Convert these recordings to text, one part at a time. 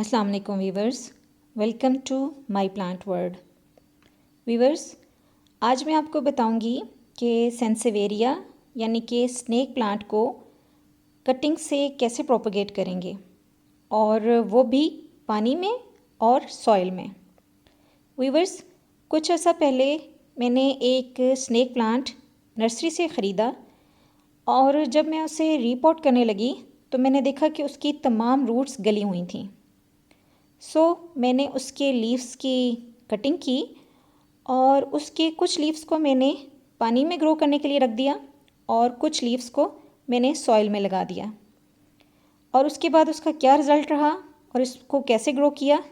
अस्सलाम वालेकुम viewers, welcome to my plant world. Viewers, आज मैं आपको बताऊंगी कि सेंसेवेरिया यानी कि स्नेक प्लांट को कटिंग से कैसे प्रोपगेट करेंगे, और वो भी पानी में और सॉइल में। वीवर्स, कुछ अर्सा पहले मैंने एक स्नेक प्लांट नर्सरी से ख़रीदा, और जब मैं उसे रीपॉट करने लगी तो मैंने देखा कि उसकी तमाम रूट्स गली हुई थीं। मैंने उसके लीव्स की कटिंग की और उसके कुछ लीव्स को मैंने पानी में ग्रो करने के लिए रख दिया और कुछ लीव्स को मैंने सॉइल में लगा दिया। और उसके बाद उसका क्या रिज़ल्ट रहा और इसको कैसे ग्रो किया,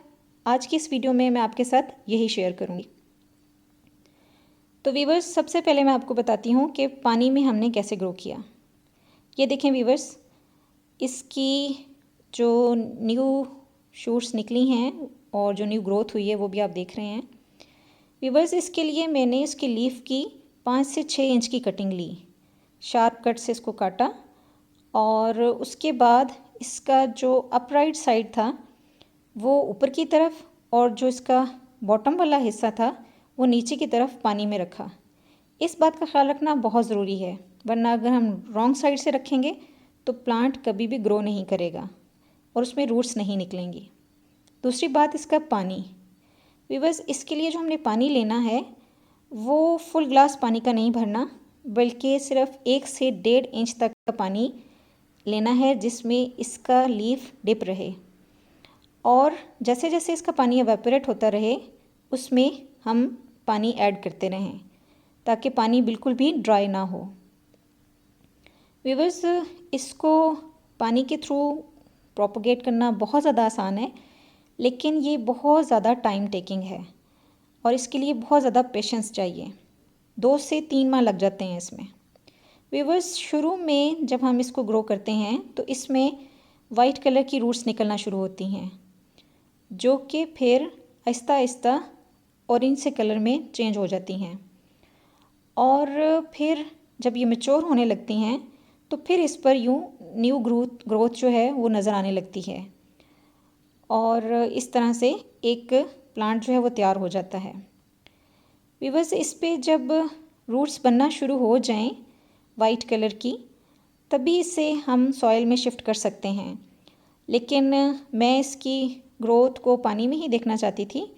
आज की इस वीडियो में मैं आपके साथ यही शेयर करूँगी। तो वीवर्स, सबसे पहले मैं आपको बताती हूँ कि पानी में हमने कैसे ग्रो किया। ये देखें वीवर्स, इसकी जो न्यू शूट्स निकली हैं और जो न्यू ग्रोथ हुई है वो भी आप देख रहे हैं। वीवर्स, इसके लिए मैंने इसकी लीफ की 5 से 6 इंच की कटिंग ली, शार्प कट से इसको काटा, और उसके बाद इसका जो अपराइट साइड था वो ऊपर की तरफ और जो इसका बॉटम वाला हिस्सा था वो नीचे की तरफ पानी में रखा। इस बात का ख्याल रखना बहुत ज़रूरी है, वरना अगर हम रॉन्ग साइड से रखेंगे तो प्लांट कभी भी ग्रो नहीं करेगा और उसमें रूट्स नहीं निकलेंगी। दूसरी बात, इसका पानी। वीवर्स, इसके लिए जो हमने पानी लेना है वो फुल ग्लास पानी का नहीं भरना, बल्कि सिर्फ 1 से 1.5 इंच तक का पानी लेना है जिसमें इसका लीफ डिप रहे, और जैसे जैसे इसका पानी एवेपोरेट होता रहे उसमें हम पानी ऐड करते रहें ताकि पानी बिल्कुल भी ड्राई ना हो। वीवर्स, इसको पानी के थ्रू प्रोपगेट करना बहुत ज़्यादा आसान है, लेकिन ये बहुत ज़्यादा टाइम टेकिंग है और इसके लिए बहुत ज़्यादा पेशेंस चाहिए। 2 से 3 माह लग जाते हैं इसमें। वीवर्स, शुरू में जब हम इसको ग्रो करते हैं तो इसमें वाइट कलर की रूट्स निकलना शुरू होती हैं, जो कि फिर आहिस्ता आहिस्ता ऑरेंज से कलर में चेंज हो जाती हैं, और फिर जब ये मैच्योर होने लगती हैं तो फिर इस पर यूँ न्यू ग्रोथ जो है वो नज़र आने लगती है, और इस तरह से एक प्लांट जो है वो तैयार हो जाता है। वीवर्स, इस पे जब रूट्स बनना शुरू हो जाएं वाइट कलर की, तभी इसे हम सॉइल में शिफ्ट कर सकते हैं, लेकिन मैं इसकी ग्रोथ को पानी में ही देखना चाहती थी,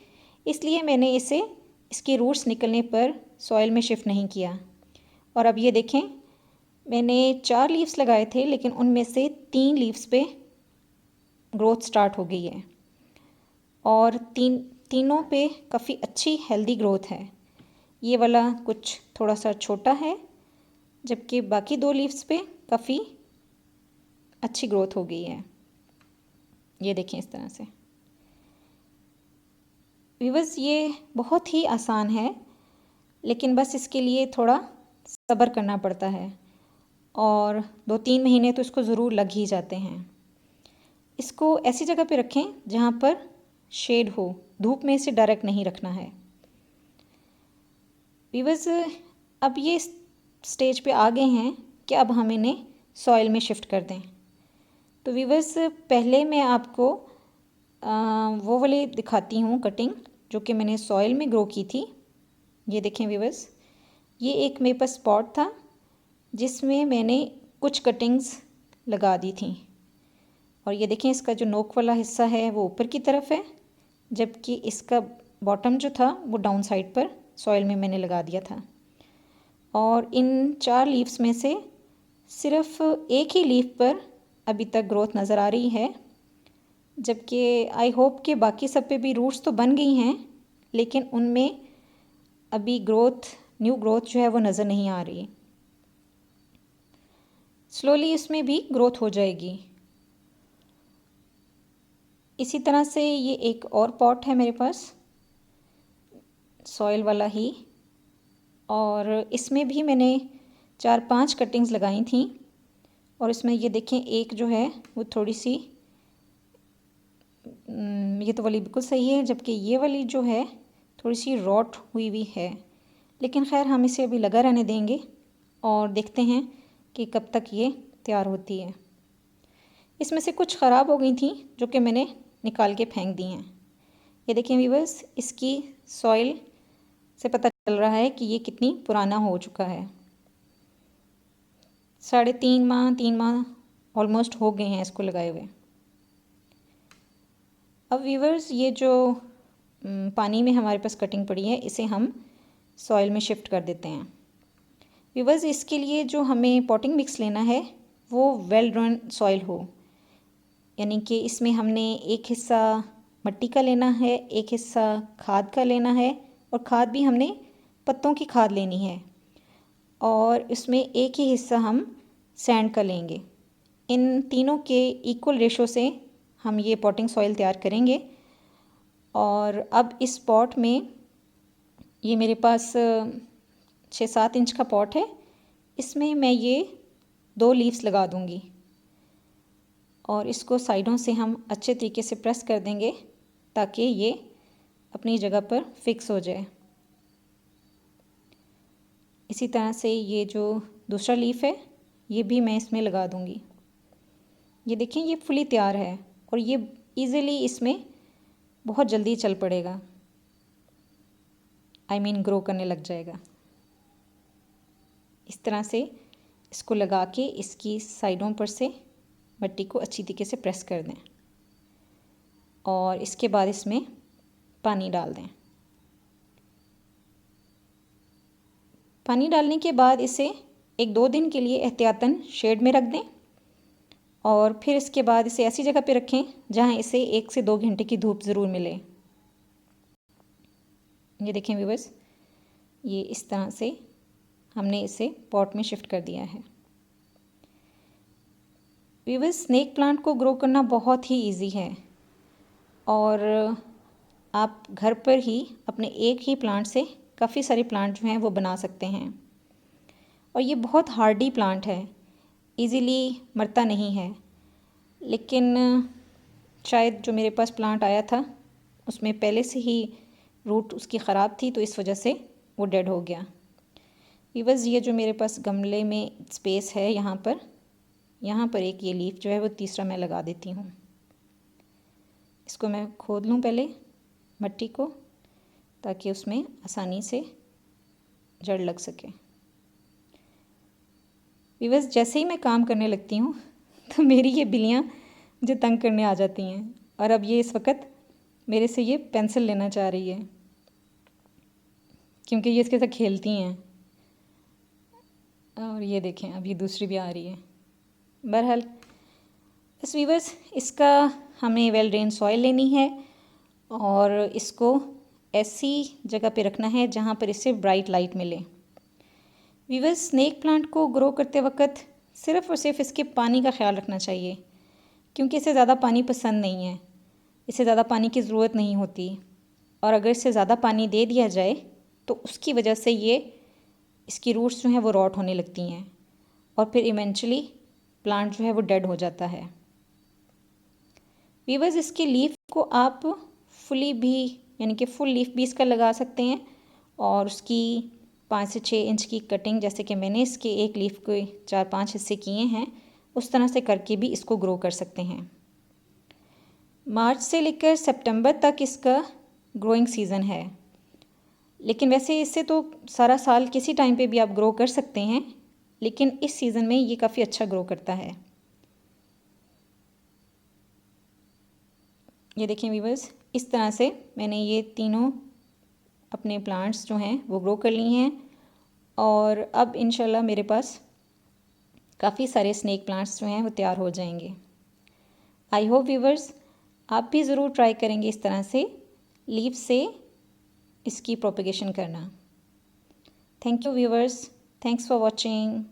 इसलिए मैंने इसे इसकी रूट्स निकलने पर सॉइल में शिफ्ट नहीं किया। और अब ये देखें, मैंने 4 लीव्स लगाए थे, लेकिन उनमें से 3 लीव्स पे ग्रोथ स्टार्ट हो गई है, और तीनों पे काफ़ी अच्छी हेल्दी ग्रोथ है। ये वाला कुछ थोड़ा सा छोटा है, जबकि बाकी 2 लीव्स पे काफ़ी अच्छी ग्रोथ हो गई है। ये देखें इस तरह से। वीवर्स, ये बहुत ही आसान है, लेकिन बस इसके लिए थोड़ा सब्र करना पड़ता है, और 2-3 महीने तो इसको ज़रूर लग ही जाते हैं। इसको ऐसी जगह पे रखें जहाँ पर शेड हो, धूप में इसे डायरेक्ट नहीं रखना है। वीवर्स, अब ये स्टेज पे आ गए हैं कि अब हम इन्हें सॉइल में शिफ्ट कर दें। तो वीवर्स, पहले मैं आपको वो वाली दिखाती हूँ कटिंग जो कि मैंने सॉइल में ग्रो की थी। ये देखें वीवर्स, ये एक मेरे पास स्पॉट था जिसमें मैंने कुछ कटिंग्स लगा दी थी, और ये देखें इसका जो नोक वाला हिस्सा है वो ऊपर की तरफ है, जबकि इसका बॉटम जो था वो डाउन साइड पर सॉइल में मैंने लगा दिया था। और इन 4 लीव्स में से सिर्फ एक ही लीफ पर अभी तक ग्रोथ नज़र आ रही है, जबकि आई होप कि बाकी सब पे भी रूट्स तो बन गई हैं, लेकिन उनमें अभी न्यू ग्रोथ जो है वो नज़र नहीं आ रही। स्लोली इसमें भी ग्रोथ हो जाएगी। इसी तरह से ये एक और पॉट है मेरे पास, सॉइल वाला ही, और इसमें भी मैंने 4-5 कटिंग्स लगाई थी, और इसमें ये देखें एक जो है वो थोड़ी सी ये तो वाली बिल्कुल सही है, जबकि ये वाली जो है थोड़ी सी रॉट हुई हुई है, लेकिन खैर हम इसे अभी लगा रहने देंगे और देखते हैं कि कब तक ये तैयार होती है। इसमें से कुछ ख़राब हो गई थी जो कि मैंने निकाल के फेंक दी हैं। ये देखें व्यूअर्स, इसकी सॉइल से पता चल रहा है कि ये कितनी पुराना हो चुका है। 3 माह ऑलमोस्ट हो गए हैं इसको लगाए हुए। अब व्यूअर्स, ये जो पानी में हमारे पास कटिंग पड़ी है, इसे हम सॉइल में शिफ्ट कर देते हैं। व्यूअर्स, इसके लिए जो हमें पॉटिंग मिक्स लेना है वो वेल ड्रेन सॉइल हो, यानी कि इसमें हमने एक हिस्सा मिट्टी का लेना है, एक हिस्सा खाद का लेना है, और खाद भी हमने पत्तों की खाद लेनी है, और इसमें एक ही हिस्सा हम सैंड का लेंगे। इन तीनों के इक्वल रेशो से हम ये पॉटिंग सॉइल तैयार करेंगे। और अब इस पॉट में, ये मेरे पास 6-7 इंच का पॉट है, इसमें मैं ये 2 लीव्स लगा दूंगी और इसको साइडों से हम अच्छे तरीके से प्रेस कर देंगे ताकि ये अपनी जगह पर फिक्स हो जाए। इसी तरह से ये जो दूसरा लीफ है ये भी मैं इसमें लगा दूंगी। ये देखें, ये फुली तैयार है और ये इजीली इसमें बहुत जल्दी चल पड़ेगा, ग्रो करने लग जाएगा। इस तरह से इसको लगा के इसकी साइडों पर से मिट्टी को अच्छी तरीके से प्रेस कर दें और इसके बाद इसमें पानी डाल दें। पानी डालने के बाद इसे 1-2 दिन के लिए एहतियातन शेड में रख दें और फिर इसके बाद इसे ऐसी जगह पे रखें जहां इसे 1 से 2 घंटे की धूप ज़रूर मिले। ये देखें व्यूअर्स, ये इस तरह से हमने इसे पॉट में शिफ्ट कर दिया है। व्यूअर्स, स्नेक प्लांट को ग्रो करना बहुत ही इजी है और आप घर पर ही अपने एक ही प्लांट से काफ़ी सारे प्लांट जो हैं वो बना सकते हैं। और ये बहुत हार्डी प्लांट है, इजीली मरता नहीं है। लेकिन शायद जो मेरे पास प्लांट आया था उसमें पहले से ही रूट उसकी ख़राब थी, तो इस वजह से वो डेड हो गया। व्यूअर्स, ये जो मेरे पास गमले में स्पेस है, यहाँ पर एक ये लीफ जो है वो तीसरा मैं लगा देती हूँ। इसको मैं खोद लूँ पहले मिट्टी को, ताकि उसमें आसानी से जड़ लग सके। व्यूअर्स, जैसे ही मैं काम करने लगती हूँ तो मेरी ये बिल्लियाँ मुझे तंग करने आ जाती हैं और अब ये इस वक्त मेरे से ये पेंसिल लेना चाह रही है क्योंकि ये इसके साथ खेलती हैं। और ये देखें, अब ये दूसरी भी आ रही है। बहरहाल बस व्यूअर्स, इसका हमें वेल ड्रेन सॉइल लेनी है और इसको ऐसी जगह पे रखना है जहाँ पर इससे ब्राइट लाइट मिले। व्यूअर्स, स्नेक प्लांट को ग्रो करते वक्त सिर्फ़ और सिर्फ इसके पानी का ख्याल रखना चाहिए क्योंकि इसे ज़्यादा पानी पसंद नहीं है, इसे ज़्यादा पानी की ज़रूरत नहीं होती। और अगर इसे ज़्यादा पानी दे दिया जाए तो उसकी वजह से इसकी रूट्स जो हैं वो रॉट होने लगती हैं और फिर इवेंचुअली प्लांट जो है वो डेड हो जाता है। व्यूअर्स, इसकी लीफ को आप फुली भी, यानी कि फुल लीफ भी इसका लगा सकते हैं और उसकी 5 से 6 इंच की कटिंग, जैसे कि मैंने इसके एक लीफ के 4-5 हिस्से किए हैं, उस तरह से करके भी इसको ग्रो कर सकते हैं। मार्च से लेकर सितंबर तक इसका ग्रोइंग सीज़न है, लेकिन वैसे इससे तो सारा साल किसी टाइम पे भी आप ग्रो कर सकते हैं, लेकिन इस सीज़न में ये काफ़ी अच्छा ग्रो करता है। ये देखें व्यूअर्स, इस तरह से मैंने ये तीनों अपने प्लांट्स जो हैं वो ग्रो कर लिए हैं और अब इंशाल्लाह मेरे पास काफ़ी सारे स्नेक प्लांट्स जो हैं वो तैयार हो जाएंगे। आई होप व्यूअर्स आप भी ज़रूर ट्राई करेंगे इस तरह से लीफ से इसकी प्रोपेगेशन करना। Thank you viewers, thanks for watching.